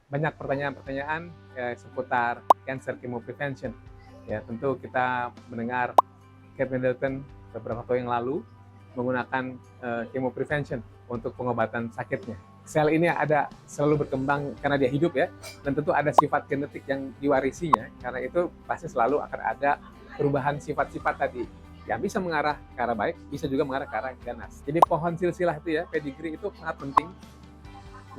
banyak pertanyaan-pertanyaan seputar cancer chemo prevention. Ya, tentu kita mendengar Kate Middleton beberapa tahun yang lalu menggunakan chemo prevention untuk pengobatan sakitnya. Sel ini ada selalu berkembang karena dia hidup ya, dan tentu ada sifat genetik yang diwarisinya. Karena itu pasti selalu akan ada perubahan sifat-sifat tadi yang bisa mengarah ke arah baik, bisa juga mengarah ke arah ganas. Jadi pohon silsilah itu ya, pedigree itu sangat penting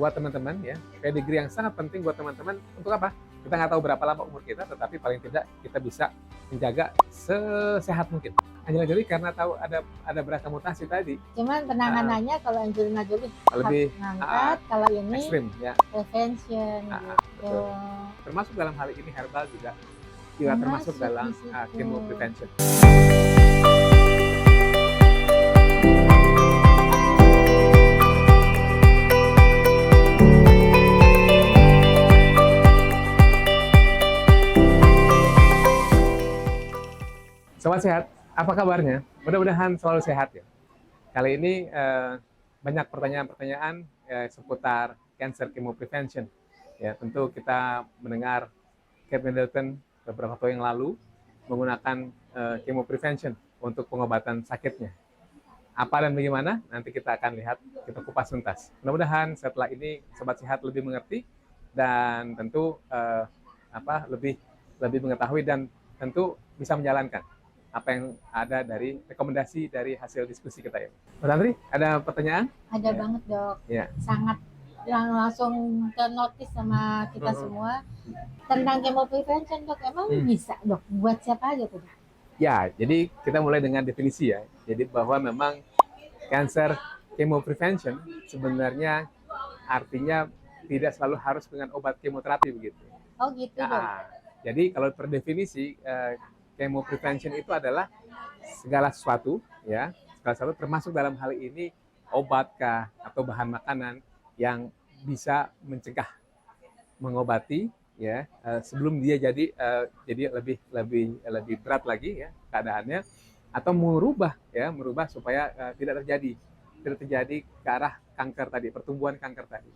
buat teman-teman ya. Pedigree yang sangat penting buat teman-teman untuk apa? Kita nggak tahu berapa lama umur kita, tetapi paling tidak kita bisa menjaga sesehat mungkin. Angelina Jolie karena tahu ada beragam mutasi tadi. Cuman penanganannya kalau Angelina Jolie lebih ngangkat, kalau ini ekstrim ya. prevention gitu. Termasuk dalam hal ini herbal juga termasuk dalam chemo prevention. Sobat sehat, apa kabarnya? Mudah-mudahan selalu sehat ya. Kali ini banyak pertanyaan-pertanyaan seputar cancer chemo prevention. Ya, tentu kita mendengar Kate Middleton beberapa tahun yang lalu menggunakan chemo prevention untuk pengobatan sakitnya. Apa dan bagaimana? Nanti kita akan lihat, kita kupas tuntas. Mudah-mudahan setelah ini sobat sehat lebih mengerti dan tentu lebih mengetahui dan tentu bisa menjalankan apa yang ada dari rekomendasi dari hasil diskusi kita ya. Mas Andri, ada pertanyaan? Ada banget dok, sangat yang langsung ternotis sama kita semua tentang chemo prevention dok. Emang bisa dok, buat siapa aja tuh dok? Ya, jadi kita mulai dengan definisi ya. Jadi bahwa memang cancer chemo prevention sebenarnya artinya tidak selalu harus dengan obat kemoterapi begitu. Oh gitu dok. Jadi kalau per definisi chemo prevention itu adalah segala sesuatu ya, segala sesuatu termasuk dalam hal ini obatkah atau bahan makanan yang bisa mencegah, mengobati ya sebelum dia jadi lebih berat lagi ya keadaannya, atau merubah supaya tidak terjadi ke arah kanker tadi, pertumbuhan kanker tadi.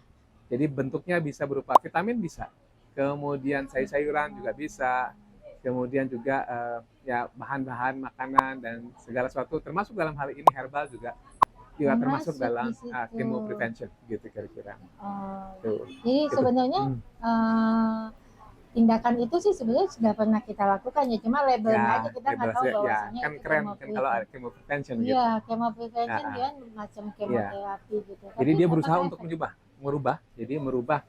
Jadi bentuknya bisa berupa vitamin bisa, kemudian sayur-sayuran juga bisa, kemudian juga ya bahan-bahan makanan dan segala sesuatu termasuk dalam hal ini herbal juga termasuk dalam chemo prevention gitu kira-kira. Jadi sebenarnya tindakan itu sih sebenarnya sudah pernah kita lakukan ya, cuma labelnya aja kita nggak tahu bahwasanya kan keren kan kalau ada chemo prevention gitu. Iya, chemo prevention dia macam kemoterapi gitu. Jadi dia berusaha untuk merubah dari merubah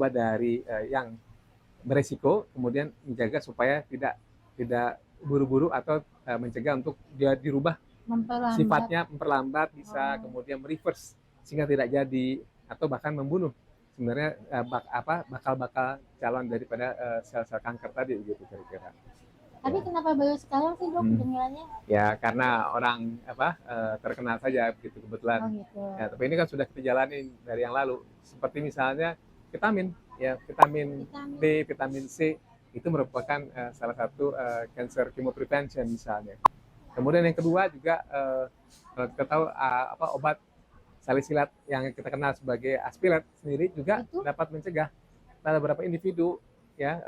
dari yang beresiko, kemudian menjaga supaya tidak buru-buru atau mencegah untuk dia dirubah sifatnya, memperlambat bisa, kemudian mereverse sehingga tidak jadi atau bahkan membunuh sebenarnya bakal calon daripada sel-sel kanker tadi gitu kira-kira. Tapi kenapa baru sekarang sih dok kedengarannya? Ya karena orang terkenal saja begitu kebetulan. Gitu. Ya, tapi ini kan sudah kita jalani dari yang lalu. Seperti misalnya vitamin B, vitamin C itu merupakan salah satu cancer chemo prevention misalnya. Kemudian yang kedua juga kalau kita tahu obat salisilat yang kita kenal sebagai aspilat sendiri juga dapat mencegah. Ada beberapa individu ya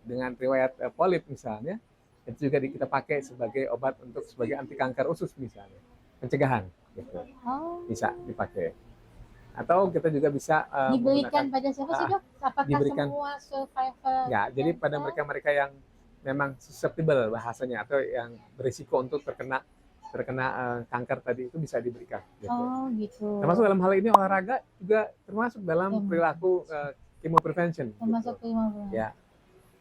dengan riwayat polip misalnya, itu juga kita pakai sebagai obat untuk sebagai anti kanker usus misalnya, pencegahan gitu. Bisa dipakai. Atau kita juga bisa diberikan pada siapa sih dok? Apakah semua survivor? Ya, jadi pada mereka-mereka yang memang susceptible bahasanya atau yang berisiko untuk terkena kanker tadi itu bisa diberikan. Gitu. Gitu. Termasuk dalam hal ini olahraga juga termasuk dalam perilaku chemo prevention. Termasuk chemo. Ya.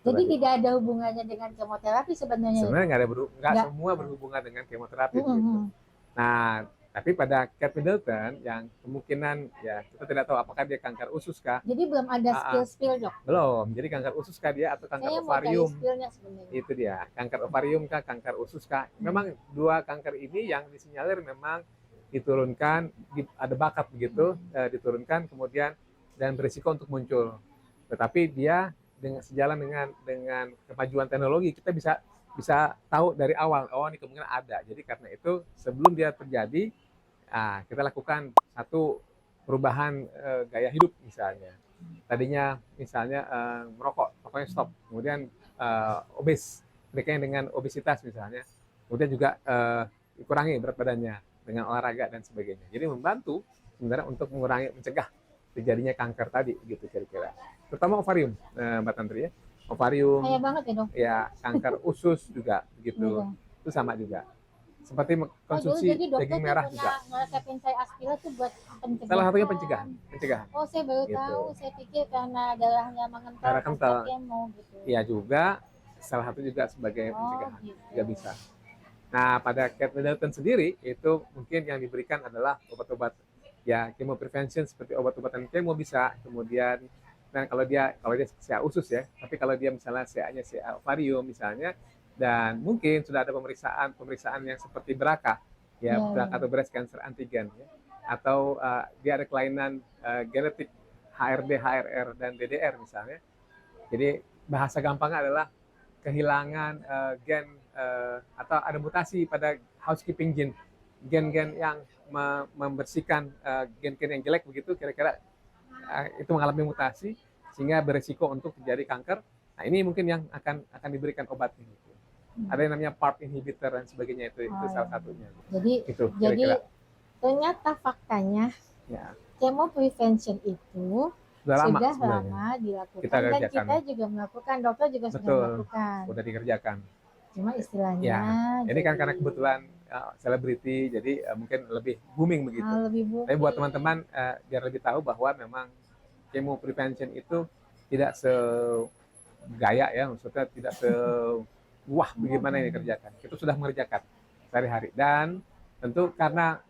Jadi tidak ada hubungannya dengan kemoterapi sebenarnya. Sebenarnya nggak semua berhubungan dengan kemoterapi. Gitu. Nah, tapi pada Kate Middleton yang kemungkinan ya kita tidak tahu apakah dia kanker usus kah. Jadi belum ada spill dok? Belum. Jadi kanker usus kah dia atau kanker ovarium? Itu dia. Kanker ovarium kah, kanker usus kah? Memang dua kanker ini yang disinyalir memang diturunkan, ada bakat begitu, diturunkan kemudian dan berisiko untuk muncul. Tetapi dia sejalan dengan kemajuan teknologi kita bisa tahu dari awal, oh ini kemungkinan ada. Jadi karena itu sebelum dia terjadi, kita lakukan satu perubahan gaya hidup misalnya. Tadinya misalnya merokok, pokoknya stop. Kemudian obes, mereka yang dengan obesitas misalnya. Kemudian juga dikurangi berat badannya dengan olahraga dan sebagainya. Jadi membantu sebenarnya untuk mengurangi, mencegah terjadinya kanker tadi, gitu kira-kira. Terutama ovarium, Mbak Tantri ya. Ovarium, Kaya banget ya dok. ya kanker usus juga begitu. Iya. Itu sama juga. Seperti Oh, dulu konsumsi jadi dokter daging tuh merah pernah juga. ngeresepin saya Aspira tuh buat pencegahan. Salah satunya pencegahan, pencegahan. Oh, saya baru Gitu. tahu. Saya pikir karena darahnya mengental Darah kental. pasca kemo gitu. Iya juga, salah satu juga sebagai Oh, pencegahan gitu. juga bisa. Nah, pada Kate Middleton sendiri itu mungkin yang diberikan adalah obat-obat ya chemo prevention seperti obat-obatan kemo bisa, kemudian dan kalau dia CA usus ya, tapi kalau dia misalnya CA-nya CA ovarium misalnya, dan mungkin sudah ada pemeriksaan yang seperti BRCA ya, BRCA atau breast cancer antigen ya, atau dia ada kelainan genetik HRD, HRR dan DDR misalnya. Jadi bahasa gampangnya adalah kehilangan gen atau ada mutasi pada housekeeping gene, gen-gen yang membersihkan gen-gen yang jelek begitu, kira-kira itu mengalami mutasi sehingga beresiko untuk terjadi kanker. Nah ini mungkin yang akan diberikan obat ini. Ada yang namanya PARP inhibitor dan sebagainya, itu salah satunya. Jadi Itu jadi ternyata faktanya ya, chemo prevention itu sudah lama sudah sebenarnya lama dilakukan kita dan kerjakan. kita juga melakukan, dokter juga sudah Betul, melakukan. sudah dikerjakan. Cuma istilahnya Ya, ini kan karena kebetulan selebriti, jadi mungkin lebih booming begitu. lebih booming. Tapi buat teman-teman biar lebih tahu bahwa memang chemo prevention itu tidak segaya ya, maksudnya tidak wah bagaimana ini dikerjakan. Itu sudah mengerjakan sehari-hari, dan tentu karena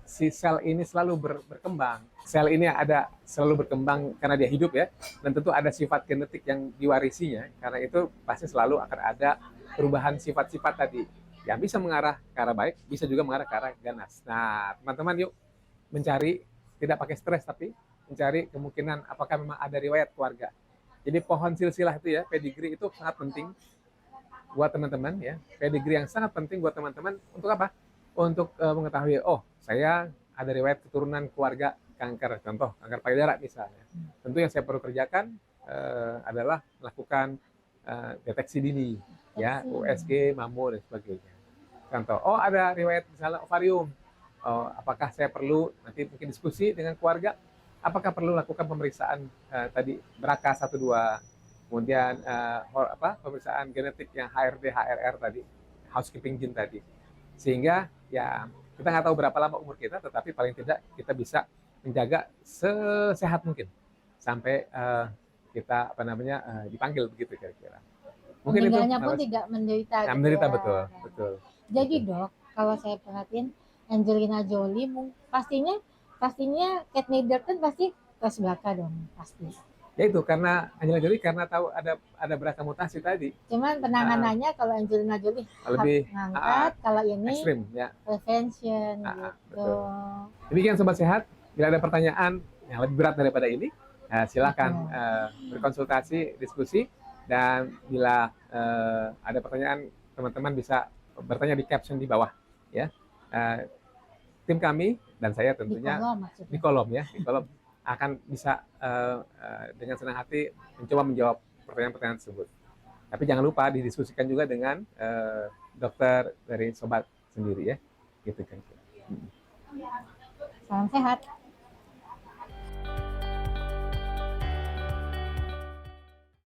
si sel ini selalu berkembang. Sel ini selalu berkembang karena dia hidup ya, dan tentu ada sifat genetik yang diwarisinya. Karena itu pasti selalu akan ada perubahan sifat-sifat tadi yang bisa mengarah ke arah baik, bisa juga mengarah ke arah ganas. Nah, teman-teman yuk mencari, tidak pakai stres, tapi mencari kemungkinan apakah memang ada riwayat keluarga. Jadi pohon silsilah itu ya, pedigree itu sangat penting buat teman-teman ya. Pedigree yang sangat penting buat teman-teman untuk apa? Untuk mengetahui, oh saya ada riwayat keturunan keluarga kanker, contoh kanker payudara misalnya. Tentu yang saya perlu kerjakan adalah melakukan deteksi dini, ya, USG, mammo dan sebagainya. Contoh, oh ada riwayat misalnya ovarium, oh, apakah saya perlu nanti mungkin diskusi dengan keluarga, apakah perlu lakukan pemeriksaan tadi BRCA 1-2, kemudian pemeriksaan genetik yang HRD, HRR tadi, housekeeping gene tadi, sehingga ya kita nggak tahu berapa lama umur kita, tetapi paling tidak kita bisa menjaga sesehat mungkin sampai kita dipanggil begitu kira-kira. Mungkin meninggalnya itu pun tidak menderita. Nah, menderita, ya. betul. Jadi dok, kalau saya perhatiin Angelina Jolie pastinya Kate Middleton pasti kelas BRCA dong, pasti. Ya itu karena Angelina Jolie karena tahu ada BRCA mutasi tadi. Cuman penanganannya kalau Angelina Jolie lebih ngangkat, kalau ini ekstrim ya. prevention gitu. Betul. Demikian sobat sehat, bila ada pertanyaan yang lebih berat daripada ini, silakan berkonsultasi, diskusi, dan bila ada pertanyaan teman-teman bisa bertanya di caption di bawah ya. Tim kami dan saya tentunya di kolom akan bisa dengan senang hati mencoba menjawab pertanyaan-pertanyaan tersebut. Tapi jangan lupa didiskusikan juga dengan dokter dari sobat sendiri ya, gitu kan. Salam sehat.